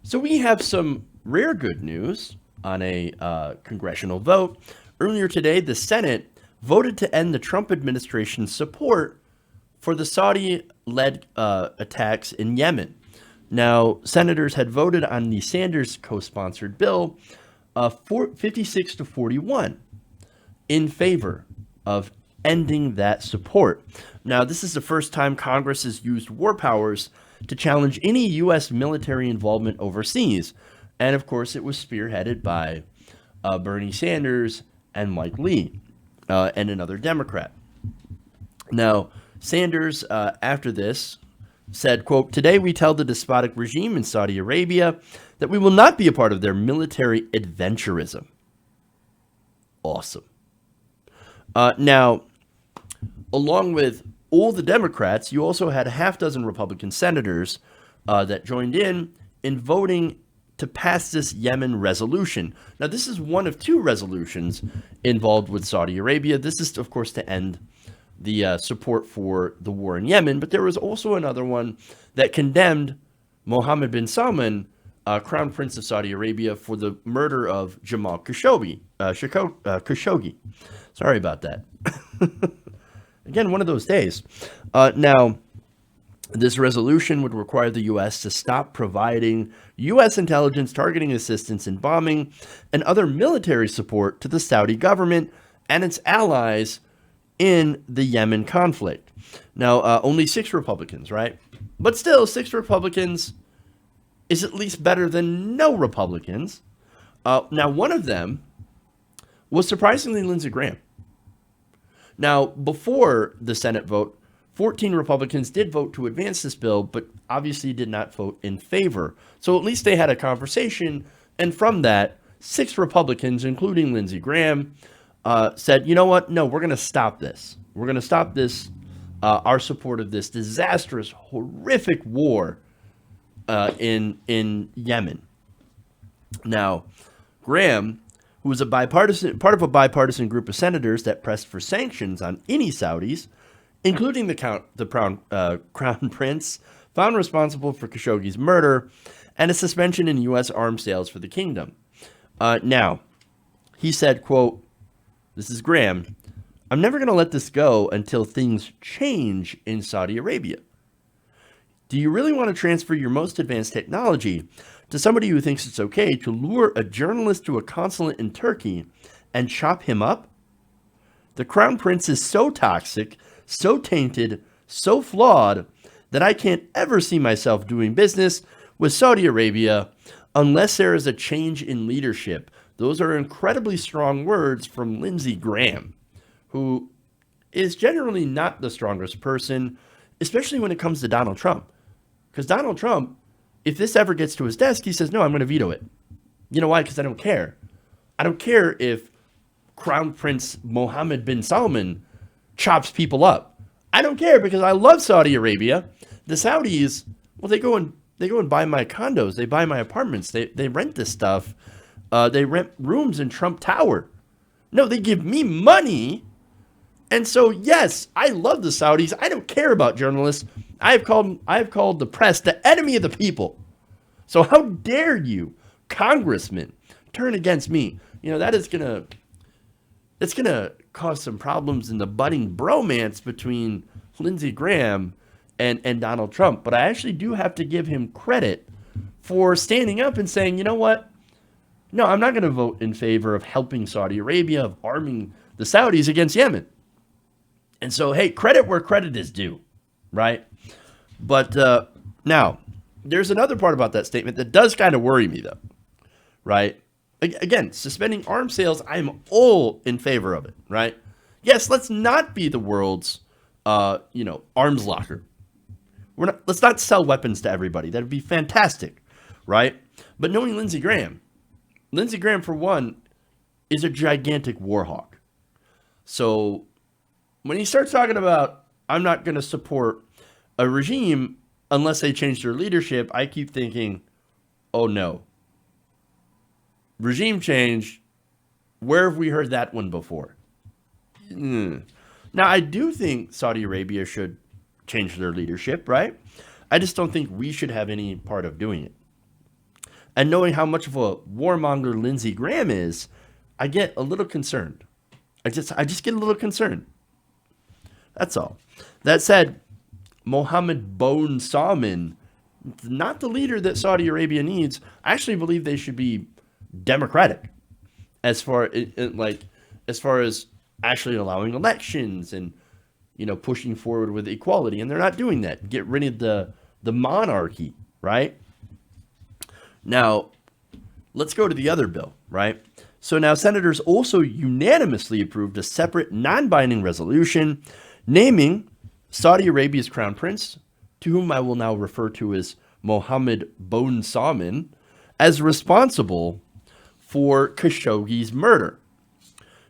So we have some rare good news on a congressional vote. Earlier today, the Senate voted to end the Trump administration's support for the Saudi-led attacks in Yemen. Now, senators had voted on the Sanders co-sponsored bill 56 to 41 in favor of ending that support. Now, this is the first time Congress has used war powers to challenge any U.S. military involvement overseas. And of course, it was spearheaded by Bernie Sanders and Mike Lee and another Democrat. Now, Sanders, after this, said, quote, "Today we tell the despotic regime in Saudi Arabia that we will not be a part of their military adventurism." Awesome. Now, along with all the Democrats, you also had a half dozen Republican senators that joined in voting to pass this Yemen resolution. Now, this is one of two resolutions involved with Saudi Arabia. This is, of course, to end the support for the war in Yemen, but there was also another one that condemned Mohammed bin Salman, Crown Prince of Saudi Arabia, for the murder of Jamal Khashoggi. Khashoggi. Sorry about that. Again, one of those days. Now, this resolution would require the U.S. to stop providing U.S. intelligence, targeting assistance in bombing, and other military support to the Saudi government and its allies in the Yemen conflict. Now, only 6 Republicans, right? But still, 6 Republicans is at least better than no Republicans. Now, one of them was surprisingly Lindsey Graham. Now, before the Senate vote, 14 Republicans did vote to advance this bill, but obviously did not vote in favor. So at least they had a conversation, and from that, 6 Republicans, including Lindsey Graham, said, you know what? No, we're going to stop this. We're going to stop this, our support of this disastrous, horrific war in Yemen. Now, Graham, who was part of a bipartisan group of senators that pressed for sanctions on any Saudis, including the Crown Prince, found responsible for Khashoggi's murder and a suspension in U.S. arms sales for the kingdom. Now, he said, quote, this is Graham, "I'm never going to let this go until things change in Saudi Arabia. Do you really want to transfer your most advanced technology to somebody who thinks it's okay to lure a journalist to a consulate in Turkey and chop him up? The Crown Prince is so toxic, so tainted, so flawed that I can't ever see myself doing business with Saudi Arabia unless there is a change in leadership." Those are incredibly strong words from Lindsey Graham, who is generally not the strongest person, especially when it comes to Donald Trump. Because Donald Trump, if this ever gets to his desk, he says, no, I'm going to veto it. You know why? Because I don't care. I don't care if Crown Prince Mohammed bin Salman chops people up. I don't care because I love Saudi Arabia. The Saudis, well, they go and buy my condos. They buy my apartments. They rent this stuff. They rent rooms in Trump Tower. No, they give me money. And so, yes, I love the Saudis. I don't care about journalists. I have called the press the enemy of the people. So how dare you, congressman, turn against me? You know, that's gonna cause some problems in the budding bromance between Lindsey Graham and Donald Trump. But I actually do have to give him credit for standing up and saying, you know what? No, I'm not going to vote in favor of helping Saudi Arabia, of arming the Saudis against Yemen. And so, hey, credit where credit is due, right? But now, there's another part about that statement that does kind of worry me, though, right? Again, suspending arms sales, I'm all in favor of it, right? Yes, let's not be the world's, arms locker. Let's not sell weapons to everybody. That'd be fantastic, right? But knowing Lindsey Graham, for one, is a gigantic war hawk. So when he starts talking about, I'm not going to support a regime unless they change their leadership, I keep thinking, oh no. Regime change, where have we heard that one before? Now, I do think Saudi Arabia should change their leadership, right? I just don't think we should have any part of doing it. And knowing how much of a warmonger Lindsey Graham is, I get a little concerned. I just get a little concerned. That's all. That said, Mohammed bin Salman, not the leader that Saudi Arabia needs. I actually believe they should be democratic as far as far as actually allowing elections and pushing forward with equality, and they're not doing that. Get rid of the monarchy, right? Now, let's go to the other bill, right? So now senators also unanimously approved a separate non-binding resolution naming Saudi Arabia's crown prince, to whom I will now refer to as Mohammed bin Salman, as responsible for Khashoggi's murder.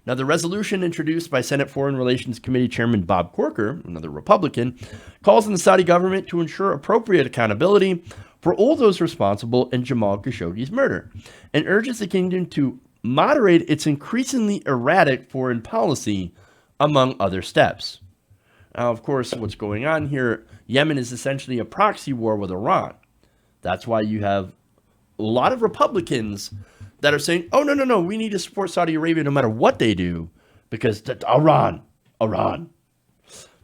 Now, the resolution introduced by Senate Foreign Relations Committee Chairman Bob Corker, another Republican, calls on the Saudi government to ensure appropriate accountability for all those responsible in Jamal Khashoggi's murder, and urges the kingdom to moderate its increasingly erratic foreign policy, among other steps. Now, of course, what's going on here, Yemen is essentially a proxy war with Iran. That's why you have a lot of Republicans that are saying, oh, no, we need to support Saudi Arabia no matter what they do, because Iran.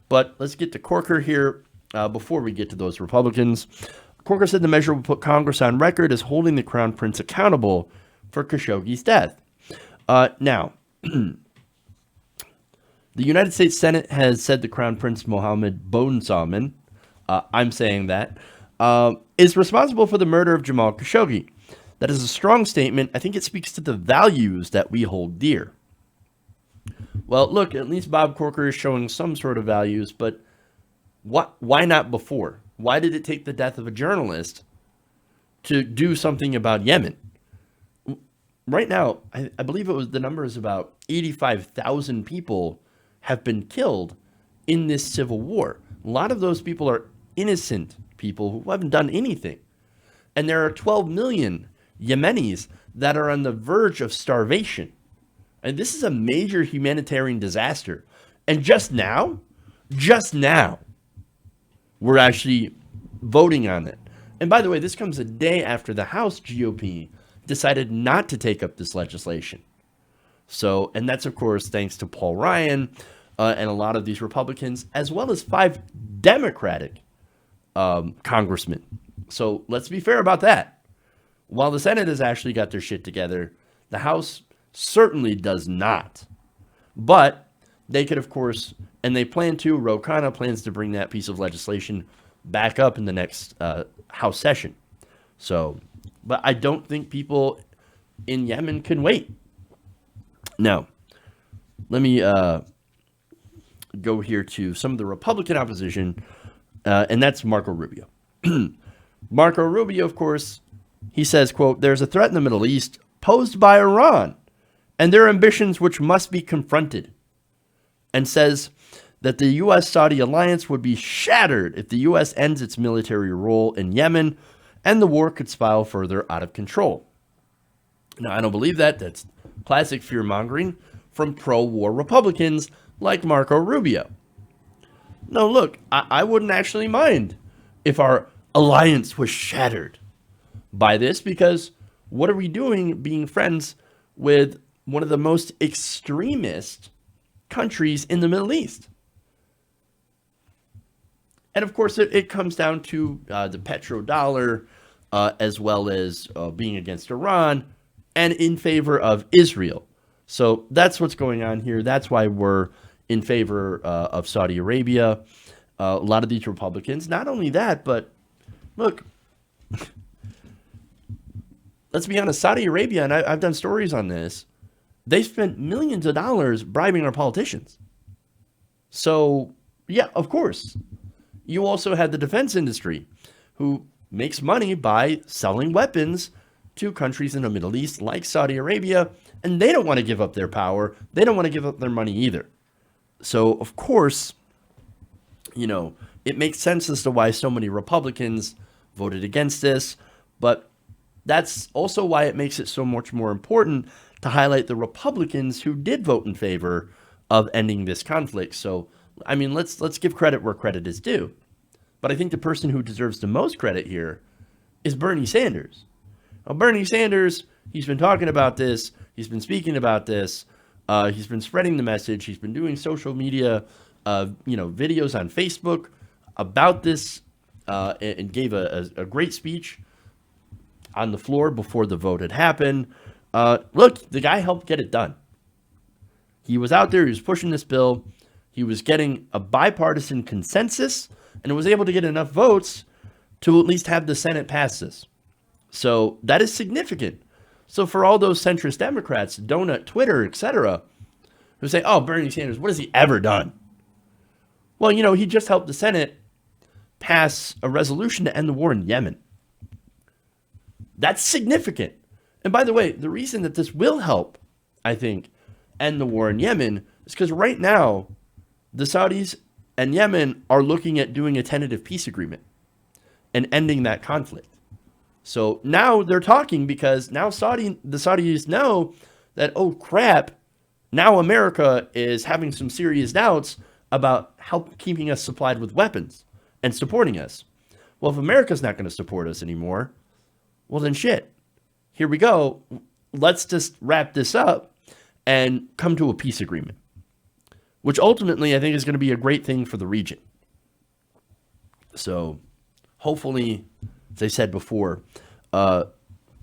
But let's get to Corker here before we get to those Republicans. Corker said the measure will put Congress on record as holding the Crown Prince accountable for Khashoggi's death. Now, the United States Senate has said the Crown Prince Mohammed bin Salman, I'm saying that, is responsible for the murder of Jamal Khashoggi. That is a strong statement. I think it speaks to the values that we hold dear. Well, look, at least Bob Corker is showing some sort of values, but why not before? Why did it take the death of a journalist to do something about Yemen? Right now, I believe the number is about 85,000 people have been killed in this civil war. A lot of those people are innocent people who haven't done anything. And there are 12 million Yemenis that are on the verge of starvation. And this is a major humanitarian disaster. And just now, we're actually voting on it. And by the way, this comes a day after the House GOP decided not to take up this legislation. So, and that's, of course, thanks to Paul Ryan and a lot of these Republicans, as well as 5 Democratic congressmen. So let's be fair about that. While the Senate has actually got their shit together, the House certainly does not. But they could, of course, and they plan to, Ro Khanna plans to bring that piece of legislation back up in the next House session. So, but I don't think people in Yemen can wait. Now, let me go here to some of the Republican opposition, and that's Marco Rubio. Marco Rubio, of course, he says, quote, "There's a threat in the Middle East posed by Iran and their ambitions which must be confronted," and says that the U.S.-Saudi alliance would be shattered if the U.S. ends its military role in Yemen, and the war could spiral further out of control. Now, I don't believe that. That's classic fear-mongering from pro-war Republicans like Marco Rubio. No, look, I wouldn't actually mind if our alliance was shattered by this, because what are we doing being friends with one of the most extremist countries in the Middle East? And of course, it comes down to the petrodollar, as well as being against Iran and in favor of Israel. So that's what's going on here. That's why we're in favor of Saudi Arabia. A lot of these Republicans, not only that, but look, let's be honest, Saudi Arabia, and I've done stories on this, they spent millions of dollars bribing our politicians. So, yeah, of course. You also had the defense industry, who makes money by selling weapons to countries in the Middle East like Saudi Arabia, and they don't want to give up their power. They don't want to give up their money either. So, of course, it makes sense as to why so many Republicans voted against this, but that's also why it makes it so much more important to highlight the Republicans who did vote in favor of ending this conflict. So, I mean, let's give credit where credit is due. But I think the person who deserves the most credit here is Bernie Sanders, Bernie Sanders, he's been talking about this. He's been speaking about this. He's been spreading the message. He's been doing social media, videos on Facebook about this, and gave a great speech on the floor before the vote had happened. Look, the guy helped get it done. He was out there. He was pushing this bill. He was getting a bipartisan consensus and was able to get enough votes to at least have the Senate pass this. So that is significant. So for all those centrist Democrats, Donut, Twitter, etc., who say, oh, Bernie Sanders, what has he ever done? Well, he just helped the Senate pass a resolution to end the war in Yemen. That's significant. And by the way, the reason that this will help, I think, end the war in Yemen is because right now, the Saudis and Yemen are looking at doing a tentative peace agreement and ending that conflict. So now they're talking because now the Saudis know that, oh crap, now America is having some serious doubts about keeping us supplied with weapons and supporting us. Well, if America's not going to support us anymore, well then shit. Here we go. Let's just wrap this up and come to a peace agreement, which ultimately I think is going to be a great thing for the region. So hopefully, as I said before,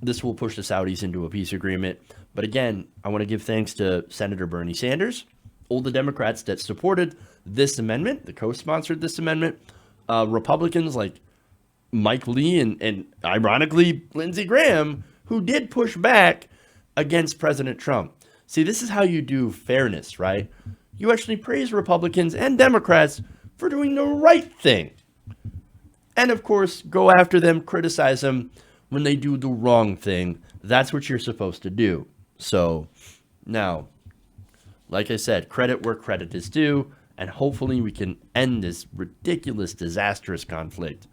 this will push the Saudis into a peace agreement. But again, I want to give thanks to Senator Bernie Sanders, all the Democrats that supported this amendment, that co-sponsored this amendment, Republicans like Mike Lee and ironically Lindsey Graham, who did push back against President Trump. See, this is how you do fairness, right? You actually praise Republicans and Democrats for doing the right thing. And of course, go after them, criticize them when they do the wrong thing. That's what you're supposed to do. So now, like I said, credit where credit is due, and hopefully we can end this ridiculous, disastrous conflict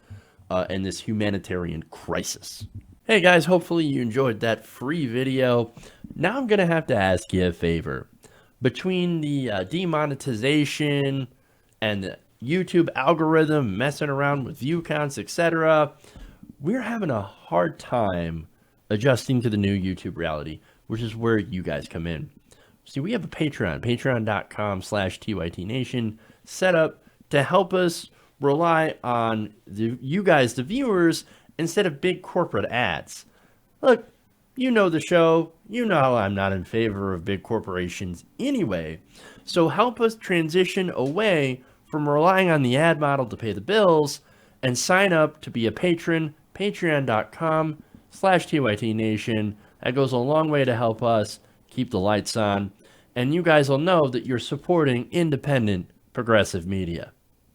and this humanitarian crisis. Hey guys, hopefully you enjoyed that free video. Now I'm going to have to ask you a favor. Between the demonetization and the YouTube algorithm messing around with view counts, etc., we're having a hard time adjusting to the new YouTube reality, which is where you guys come in. See, we have a Patreon, patreon.com/TYTNation, set up to help us rely on you guys, the viewers, instead of big corporate ads. Look, you know the show. You know how I'm not in favor of big corporations anyway. So help us transition away from relying on the ad model to pay the bills and sign up to be a patron, patreon.com/TYTNation. That goes a long way to help us keep the lights on. And you guys will know that you're supporting independent, progressive media.